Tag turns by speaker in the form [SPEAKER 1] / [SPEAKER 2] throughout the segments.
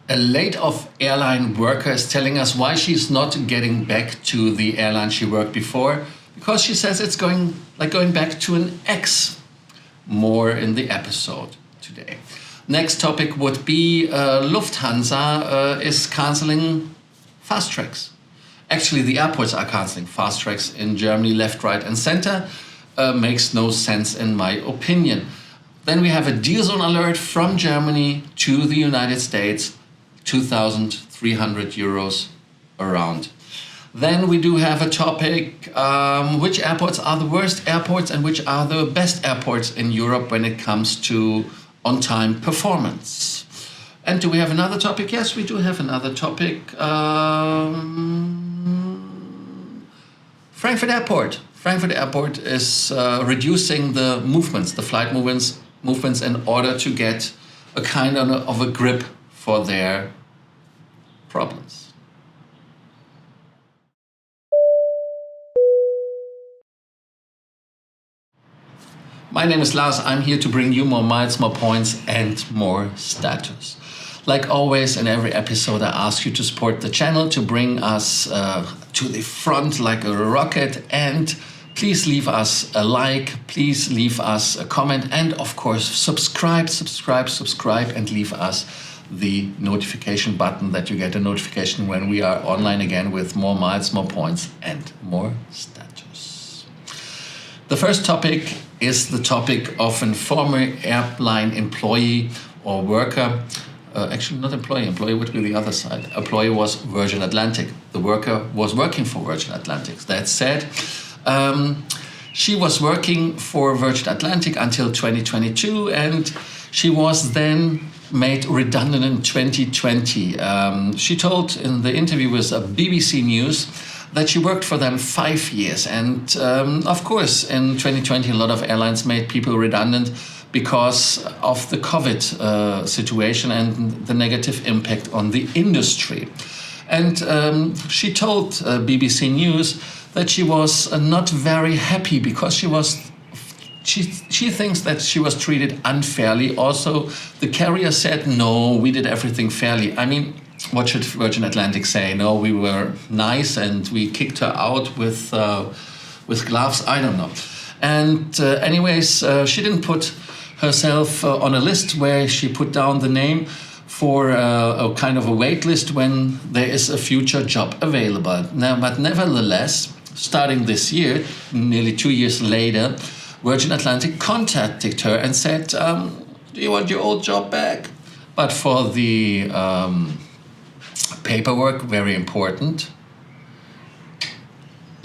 [SPEAKER 1] A laid-off airline worker is telling us why she's not getting back to the airline she worked before, because she says it's going back to an ex. More in the episode today. Next topic would be Lufthansa is canceling fast tracks. Actually, the airports are canceling fast tracks in Germany, left, right, and center. Makes no sense in my opinion. Then we have a deal zone alert from Germany to the United States, 2,300 euros around. Then we do have a topic, which airports are the worst airports and which are the best airports in Europe when it comes to on-time performance. And do we have another topic? Yes, we do have another topic. Frankfurt Airport. Frankfurt Airport is reducing the movements, the flight movements in order to get a kind of a grip for their problems. My name is Lars. I'm here to bring you more miles, more points, and more status. Like always, in every episode, I ask you to support the channel, to bring us to the front like a rocket. And please leave us a like, please leave us a comment, and of course, subscribe, and leave us the notification button that you get a notification when we are online again with more miles, more points, and more status. The first topic is the topic of a former airline employee or worker. Actually, not employee would be the other side. Employee was Virgin Atlantic. The worker was working for Virgin Atlantic. That said, she was working for Virgin Atlantic until 2022, and she was then made redundant in 2020. She told in the interview with BBC News that she worked for them 5 years. And of course, in 2020, a lot of airlines made people redundant because of the COVID situation and the negative impact on the industry. And she told BBC News that she was not very happy because she thinks that she was treated unfairly. Also, the carrier said, no, we did everything fairly. I mean, what should Virgin Atlantic say? No, we were nice and we kicked her out with gloves. I don't know. And anyways, she didn't put herself on a list where she put down the name for a kind of a wait list when there is a future job available. Now, but nevertheless, starting this year, nearly 2 years later, Virgin Atlantic contacted her and said, do you want your old job back? But for the paperwork, very important,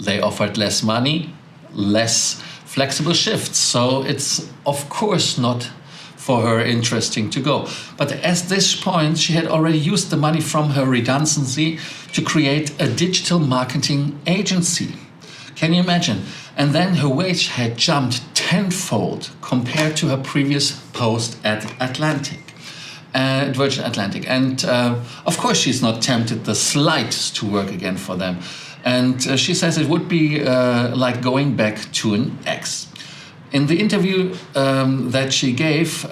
[SPEAKER 1] they offered less money, less flexible shifts. So it's of course not for her interesting to go. But at this point, she had already used the money from her redundancy to create a digital marketing agency. Can you imagine? And then her wage had jumped tenfold compared to her previous post at Virgin Atlantic. And of course, she's not tempted the slightest to work again for them. And she says it would be like going back to an ex. In the interview that she gave,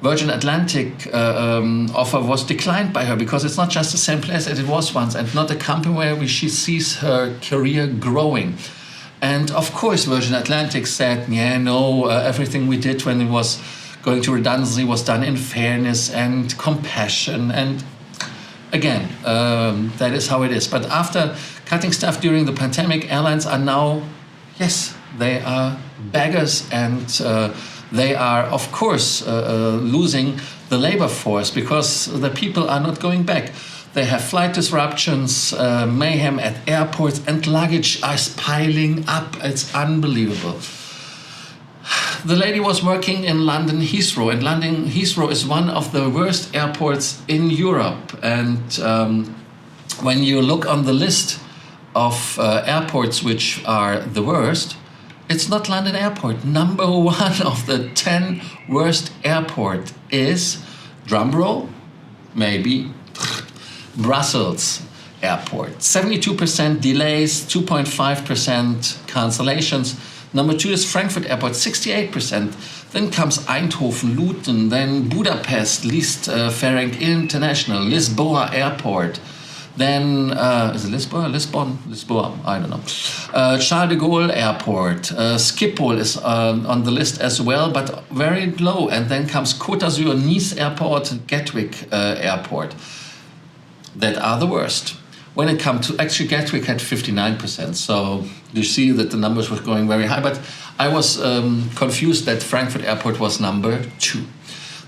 [SPEAKER 1] Virgin Atlantic offer was declined by her because it's not just the same place as it was once and not a company where she sees her career growing. And of course, Virgin Atlantic said, yeah, no, everything we did when it was going to redundancy was done in fairness and compassion. And again, that is how it is. But after cutting staff during the pandemic, airlines are now, yes, they are beggars, and they are, of course, losing the labor force because the people are not going back. They have flight disruptions, mayhem at airports, and luggage is piling up. It's unbelievable. The lady was working in London Heathrow, and London Heathrow is one of the worst airports in Europe. And when you look on the list of airports which are the worst, it's not London Airport. Number 1 of the 10 worst airport is, drumroll, maybe, Brussels Airport. 72% delays, 2.5% cancellations, Number 2 is Frankfurt Airport, 68%. Then comes Eindhoven, Luton, then Budapest, Liszt Ferenc International, Lisboa Airport. Then, is it Lisboa? Lisboa, I don't know. Charles de Gaulle Airport. Schiphol is on the list as well, but very low. And then comes Côte d'Azur, Nice Airport, Gatwick Airport. That are the worst. When it comes to, actually Gatwick had 59%, so you see that the numbers were going very high, but I was confused that Frankfurt Airport was number 2.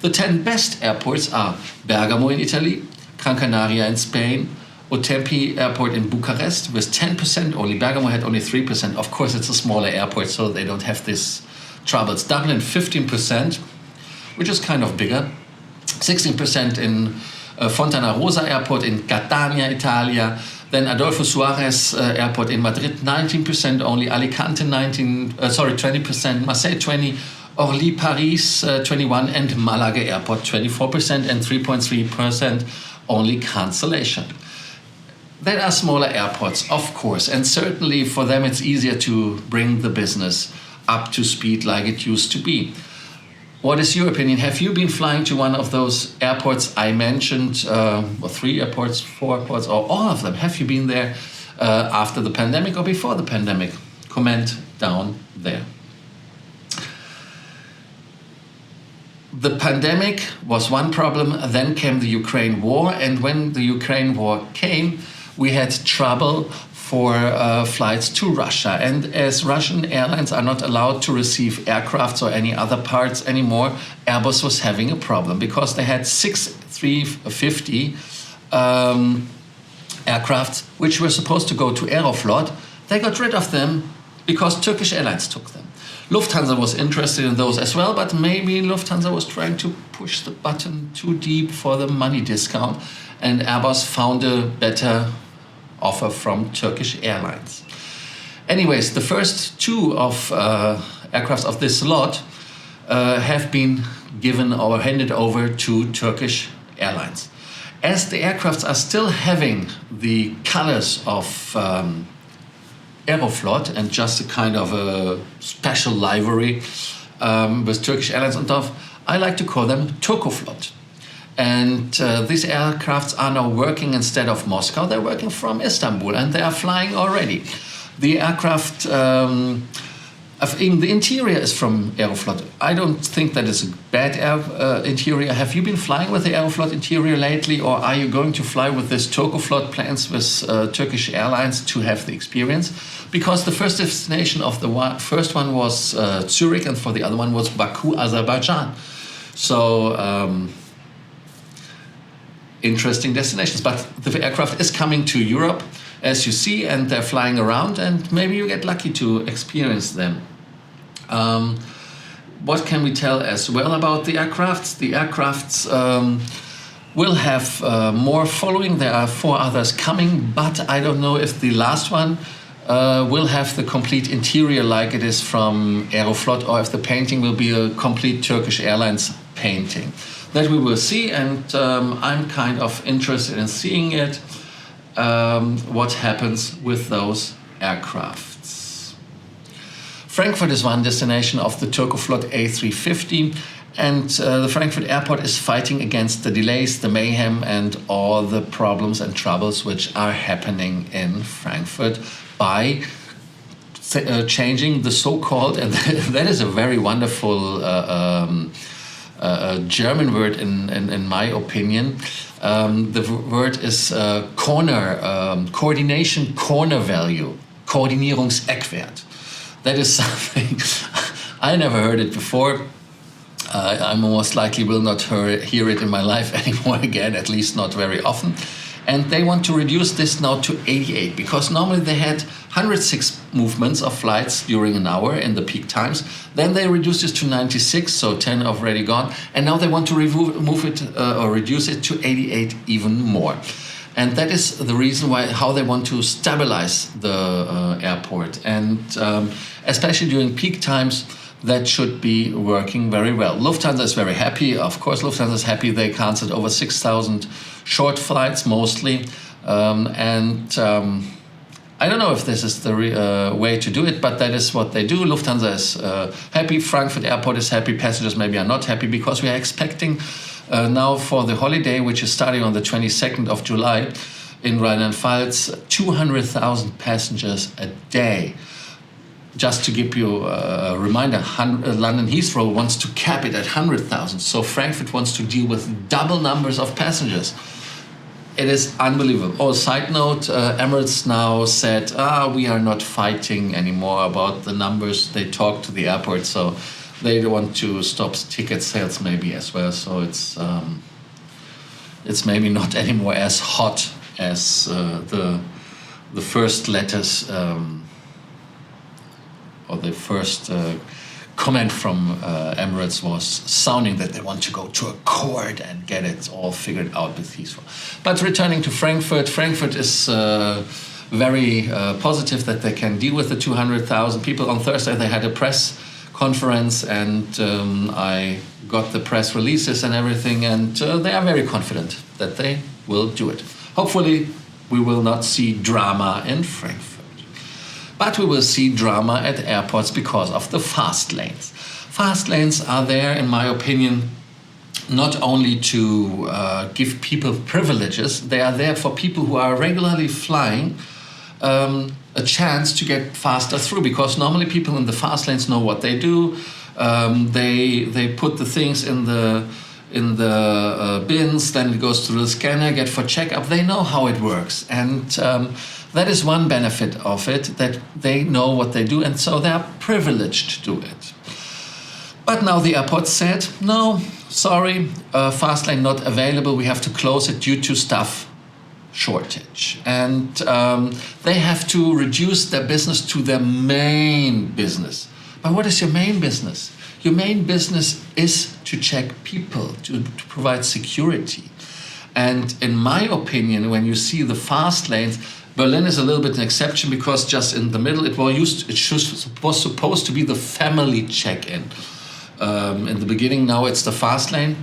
[SPEAKER 1] The 10 best airports are Bergamo in Italy, Gran Canaria in Spain, Otempi Airport in Bucharest with 10% only. Bergamo had only 3%. Of course, it's a smaller airport, so they don't have this troubles. Dublin, 15%, which is kind of bigger. 16% in Fontana Rosa Airport in Catania, Italia. Then Adolfo Suarez Airport in Madrid, 19% only. Alicante, 20%. Marseille, 20%. Orly, Paris, 21%. And Malaga Airport, 24%. And 3.3% only cancellation. There are smaller airports, of course, and certainly for them it's easier to bring the business up to speed like it used to be. What is your opinion? Have you been flying to one of those airports I mentioned, or 3 airports, 4 airports, or all of them? Have you been there after the pandemic or before the pandemic? Comment down there. The pandemic was one problem, then came the Ukraine war, and when the Ukraine war came, we had trouble for flights to Russia. And as Russian airlines are not allowed to receive aircrafts or any other parts anymore, Airbus was having a problem because they had 6 A350 aircraft which were supposed to go to Aeroflot. They got rid of them because Turkish Airlines took them. Lufthansa was interested in those as well, but maybe Lufthansa was trying to push the button too deep for the money discount, and Airbus found a better offer from Turkish Airlines. Anyways, the first 2 of aircraft of this lot have been given or handed over to Turkish Airlines. As the aircrafts are still having the colors of Aeroflot and just a kind of a special livery with Turkish Airlines on top, I like to call them Türkoflot. And these aircrafts are now working instead of Moscow. They're working from Istanbul and they are flying already. The aircraft, even the interior is from Aeroflot. I don't think that it's a bad interior. Have you been flying with the Aeroflot interior lately, or are you going to fly with this Türkoflot plans with Turkish Airlines to have the experience? Because the first destination of the first one was Zurich, and for the other one was Baku, Azerbaijan. So interesting destinations, but the aircraft is coming to Europe, as you see, and they're flying around, and maybe you get lucky to experience them. What can we tell as well about the aircrafts? The aircrafts will have more following. There are 4 others coming, but I don't know if the last one will have the complete interior like it is from Aeroflot, or if the painting will be a complete Turkish Airlines painting. That we will see, and I'm kind of interested in seeing it, what happens with those aircrafts. Frankfurt is one destination of the Türkoflot A350, and the Frankfurt airport is fighting against the delays, the mayhem, and all the problems and troubles which are happening in Frankfurt by changing the so-called, and that is a very wonderful German word in my opinion. The word is coordination corner value, Koordinierungseckwert. That is something I never heard it before. I most likely will not hear it in my life anymore again, at least not very often. And they want to reduce this now to 88, because normally they had 106 movements of flights during an hour in the peak times. Then they reduced this to 96, so 10 already gone. And now they want to reduce it to 88 even more. And that is the reason how they want to stabilize the airport. And especially during peak times, that should be working very well. Lufthansa is very happy. Of course, Lufthansa is happy. They canceled over 6,000 short flights mostly. I don't know if this is the way to do it, but that is what they do. Lufthansa is happy, Frankfurt Airport is happy, passengers maybe are not happy, because we are expecting now for the holiday, which is starting on the 22nd of July in Rheinland-Pfalz, 200,000 passengers a day. Just to give you a reminder, London Heathrow wants to cap it at 100,000. So Frankfurt wants to deal with double numbers of passengers. It is unbelievable. Oh, side note, Emirates now said, we are not fighting anymore about the numbers. They talk to the airport, so they want to stop ticket sales maybe as well. So it's maybe not anymore as hot as the first letters or the first comment from Emirates was sounding that they want to go to a court and get it all figured out with Heathrow. But returning to Frankfurt, Frankfurt is very positive that they can deal with the 200,000 people. On Thursday they had a press conference, and I got the press releases and everything, and they are very confident that they will do it. Hopefully we will not see drama in Frankfurt. But we will see drama at airports because of the fast lanes. Fast lanes are there, in my opinion, not only to give people privileges, they are there for people who are regularly flying a chance to get faster through, because normally people in the fast lanes know what they do. They put the things in the bins, then it goes through the scanner, get for checkup. They know how it works, and that is one benefit of it, that they know what they do, and so they are privileged to do it. But now the airport said, no, sorry, fast lane not available. We have to close it due to staff shortage, and they have to reduce their business to their main business. But what is your main business? Your main business is to check people, to provide security. And in my opinion, when you see the fast lanes, Berlin is a little bit an exception, because just in the middle, it was supposed to be the family check-in. In the beginning, now it's the fast lane.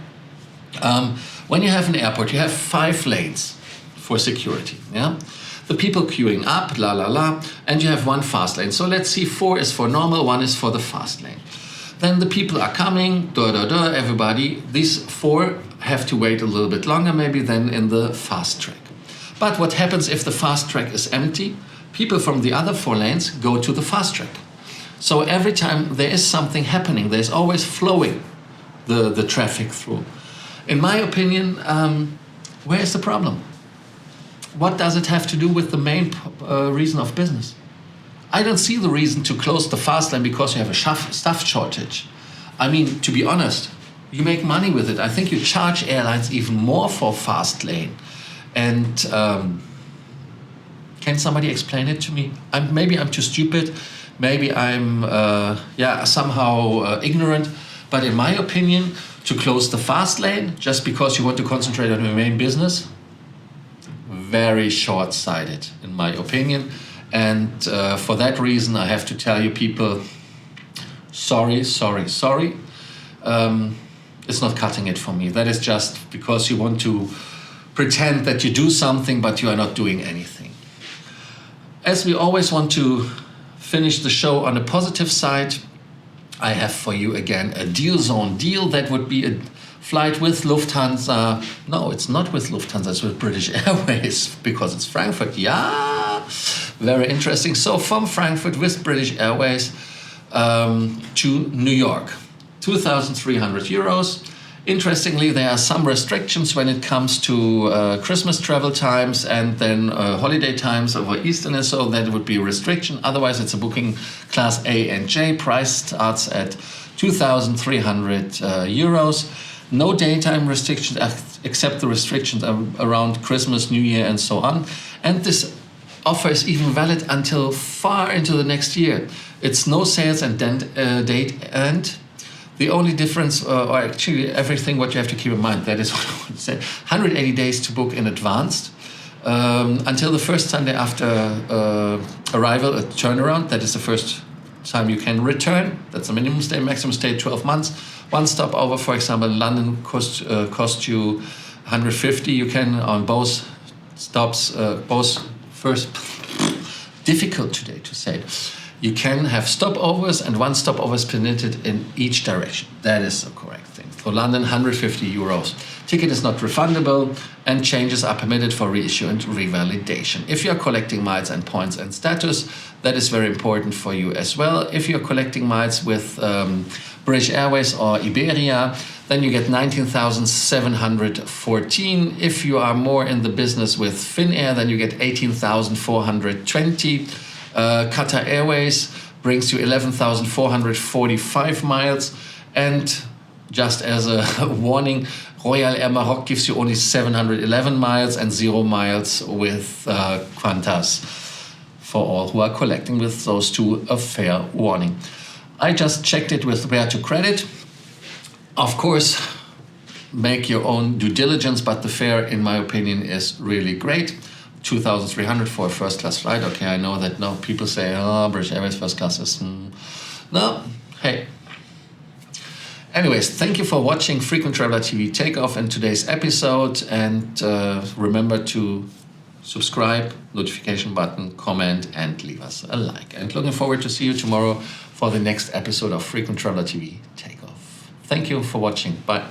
[SPEAKER 1] When you have an airport, you have 5 lanes for security. Yeah, the people queuing up, and you have 1 fast lane. So let's see, 4 is for normal, 1 is for the fast lane. Then the people are coming, everybody. These 4 have to wait a little bit longer maybe than in the fast track. But what happens if the fast track is empty? People from the other 4 lanes go to the fast track. So every time there is something happening, there's always flowing the traffic through. In my opinion, where is the problem? What does it have to do with the main reason of business? I don't see the reason to close the fast lane because you have a staff shortage. I mean, to be honest, you make money with it. I think you charge airlines even more for fast lane. And can somebody explain it to me? Maybe I'm too stupid. Maybe I'm somehow ignorant. But in my opinion, to close the fast lane just because you want to concentrate on your main business, very short-sighted, in my opinion. And for that reason, I have to tell you people, sorry. It's not cutting it for me. That is just because you want to pretend that you do something, but you are not doing anything. As we always want to finish the show on a positive side, I have for you again a deal zone deal. That would be a flight with Lufthansa. No, it's not with Lufthansa, it's with British Airways, because it's Frankfurt. Yeah, very interesting. So from Frankfurt with British Airways to New York, 2,300 euros. Interestingly, there are some restrictions when it comes to Christmas travel times and then holiday times over Easter, and so that would be a restriction. Otherwise, it's a booking class A and J. Price starts at 2,300 euros. No daytime restrictions except the restrictions around Christmas, New Year, and so on. And this offer is even valid until far into the next year. It's no sales and date end. The only difference, or actually everything what you have to keep in mind, that is what I want to say, 180 days to book in advance until the first Sunday after arrival, a turnaround. That is the first time you can return. That's the minimum stay, maximum stay 12 months. One stopover, for example, in London cost you 150. You can on both stops, difficult today to say it. You can have stopovers, and one stopover is permitted in each direction. That is the correct thing. For London, 150 euros. Ticket is not refundable, and changes are permitted for reissue and revalidation. If you are collecting miles and points and status, that is very important for you as well. If you're collecting miles with British Airways or Iberia, then you get 19,714. If you are more in the business with Finnair, then you get 18,420. Qatar Airways brings you 11,445 miles. And just as a warning, Royal Air Maroc gives you only 711 miles and 0 miles with Qantas. For all who are collecting with those two, a fair warning. I just checked it with where to credit. Of course, make your own due diligence, but the fare, in my opinion, is really great. 2,300 for a first class flight. Okay, I know that now people say, oh, British Airways first class is... No, hey. Anyways, thank you for watching Frequent Traveler TV Takeoff in today's episode. And remember to subscribe, notification button, comment, and leave us a like. And looking forward to see you tomorrow for the next episode of Frequent Traveler TV Takeoff. Thank you for watching. Bye.